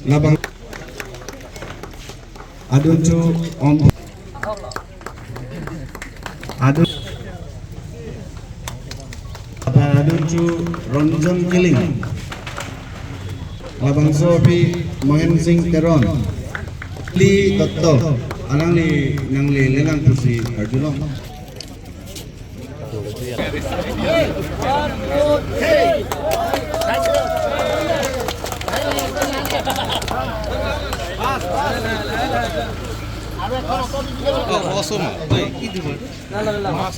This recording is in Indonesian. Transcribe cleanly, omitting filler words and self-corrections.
Labang Aduncu Om Aduncu Ronjong Kiling Labang Sopi Mohensing Teron Li Toto Anang li nang li lengang kursi Arjunong Oh, awesome. Wait, itu. Mas.